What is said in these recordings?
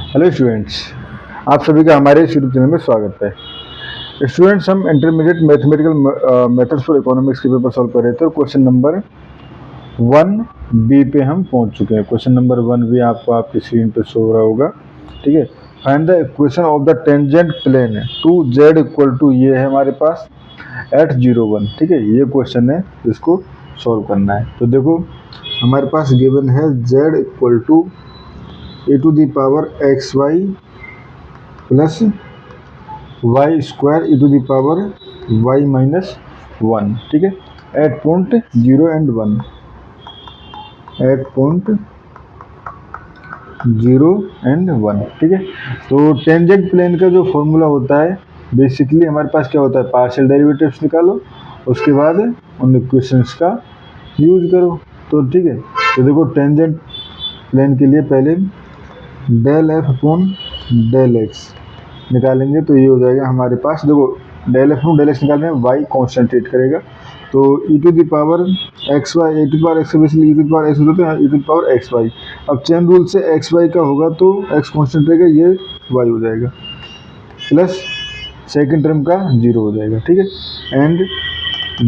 Hello students, आप सभी का हमारे इस यूट्यूब चैनल में स्वागत है। स्टूडेंट्स, हम intermediate mathematical methods for economics के पेपर सॉल्व कर रहे थे और क्वेश्चन नंबर 1B पे हम पहुंच चुके हैं। क्वेश्चन नंबर 1B आपको आपकी स्क्रीन पे शो हो रहा होगा। ठीक है, find the equation of the tangent plane to z equal to, ये है हमारे पास एट 0 1। ठीक है, ये क्वेश्चन है, इसको सॉल्व करना है। तो देखो हमारे पास गिवन है z equal to a to the power x y plus y square e to the power y minus 1। ठीक है, at point 0 and 1, at point 0 and 1। ठीक है, तो टेंजेंट प्लेन का जो फॉर्मूला होता है, बेसिकली हमारे पास क्या होता है, पार्शियल डेरिवेटिव्स निकालो, उसके बाद उन इक्वेशंस का यूज करो। तो ठीक है, तो देखो टेंजेंट प्लेन के लिए पहले del f upon del x निकालेंगे, तो ये हो जाएगा हमारे पास। देखो del f upon del x निकालने में वाई कॉन्सेंट्रेट करेगा, तो e to the power x y, a to the power x basically e to the power x होता है, e to the power x y. अब चेन रूल से x y का होगा तो एक्स कॉन्स्टेंट रहेगा, ये वाई हो जाएगा, प्लस सेकेंड टर्म का 0 हो जाएगा। ठीक है, and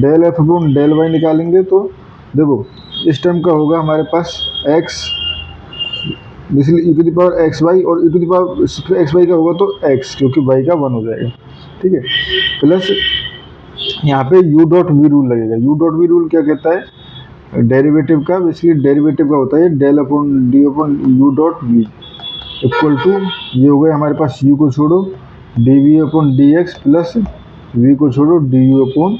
del f upon del y निकालेंगे, तो देखो इस टर्म का होगा हमारे पास x basically e to the power x y, और e to the power x y का होगा तो एक्स, क्योंकि वाई का 1 हो जाएगा। ठीक है, प्लस यहाँ पे यू डॉट वी रूल लगेगा। यू डॉट वी रूल क्या कहता है, डेरिवेटिव का, बेसिकली डेरिवेटिव का होता है del upon d upon u dot v equal to, ये हो गया हमारे पास यू को छोड़ो d v upon d x plus v को छोड़ो d u upon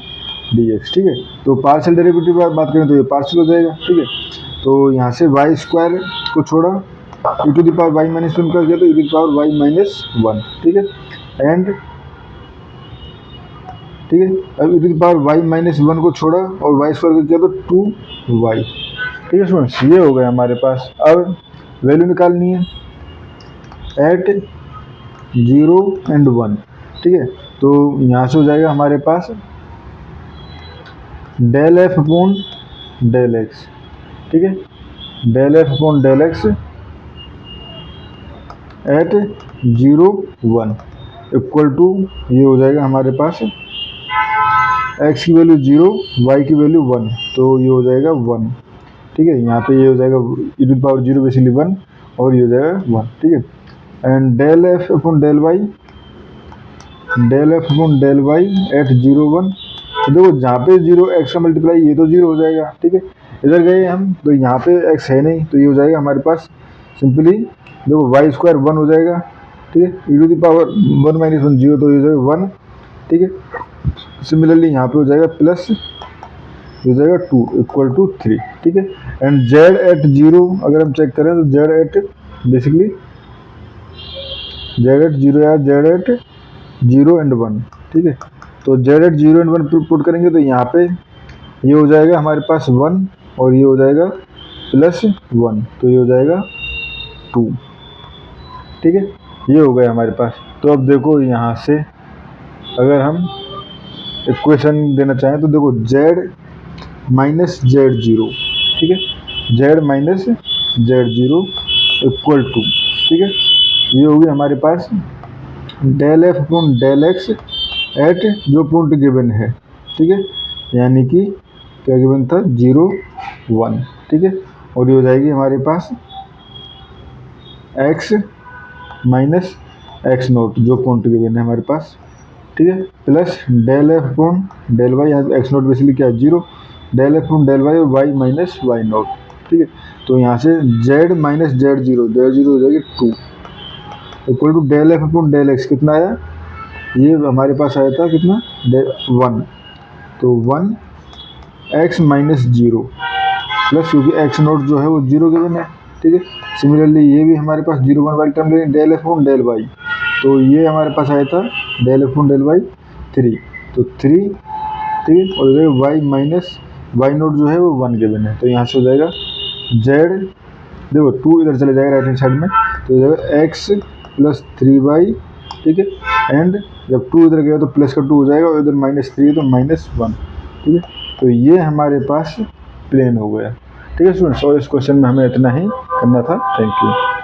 d x. ठीक है, तो पार्शियल डेरिवेटिव की बात करें तो ये पार्शियल हो जाएगा। ठीक है, तो यहाँ से वाई स्क्वायर को छोड़ा, e to the power y minus 1 कर दिया तो e to the power y minus 1। ठीक है, एंड ठीक है, अब e to the power y minus 1 को छोड़ा और वाई स्क्वायर कर दिया तो 2y। ठीक है स्टूडेंट्स, ये हो गया हमारे पास। अब वैल्यू निकालनी है एट 0 एंड 1। ठीक है, तो यहाँ से हो जाएगा हमारे पास del f upon del x. ठीक है, del f upon del x at 0 1 equal to, ये हो जाएगा हमारे पास x की वैल्यू 0, y की वैल्यू 1, तो ये हो जाएगा 1। ठीक है, यहाँ पे ये हो जाएगा e to the power 0 basically 1, और ये हो जाएगा 1। ठीक है, and del f upon del y, del f upon del y at 0 1। तो देखो जहाँ पे 0 x का मल्टीप्लाई, ये तो 0 हो जाएगा। ठीक है, इधर गए हम तो यहाँ पे x है नहीं, तो ये हो जाएगा हमारे पास सिंपली, देखो वाई स्क्वायर 1 हो जाएगा। ठीक है, e to the power 1 minus 1 0, तो ये हो जाएगा 1। ठीक है, सिमिलरली यहाँ पे हो जाएगा प्लस, हो जाएगा 2 इक्वल टू 3। ठीक है, एंड जेड एट 0 अगर हम चेक करें तो z at basically z at 0 या जेड एट 0 एंड 1। ठीक है, तो जेड एट 0 एंड 1 पुट करेंगे तो यहाँ पे ये हो जाएगा हमारे पास 1, और ये हो जाएगा प्लस 1, तो ये हो जाएगा 2। ठीक है, ये हो गया हमारे पास। तो अब देखो यहाँ से अगर हम इक्वेशन देना चाहें तो देखो z माइनस जेड 0। ठीक है, z minus z 0 equal to, ठीक है, ये होगी हमारे पास del f upon del x at जो पॉइंट गिवन है। ठीक है, यानी कि क्या गिवन था, 0 1। ठीक है, और ये हो जाएगी हमारे पास x माइनस एक्स नोट जो पॉइंट गिवन है हमारे पास। ठीक है, plus del f upon del y, यहाँ एक्स नोट बेसिकली क्या है 0, del f upon del y और वाई माइनस वाई नोट। ठीक है, तो यहाँ से z माइनस जेड 0, जेड 0 हो जाएगी 2 equal to del f upon del x कितना आया, ये हमारे पास आया था कितना 1, तो 1 x माइनस 0 प्लस, क्योंकि एक्स नोट जो है वो 0 गिवन है। ठीक है, सिमिलरली ये भी हमारे पास 0 1 वाली टर्म लेंगे, del f upon del y, तो ये हमारे पास आया था del f upon del y 3, तो 3। ठीक है, और वाई माइनस वाई नोट जो है वो 1 गिवन है, तो यहाँ से हो जाएगा जेड, देखो 2 इधर चले जाएगा राइट हैंड साइड में, तो हो जाएगा एक्स प्लस 3y। ठीक है, एंड जब 2 इधर गया तो प्लस का 2 हो जाएगा, और इधर माइनस 3 है तो माइनस 1। ठीक है, तो ये हमारे पास प्लेन हो गया। ठीक है स्टूडेंट्स, और इस क्वेश्चन में हमें इतना ही करना था। Thank you.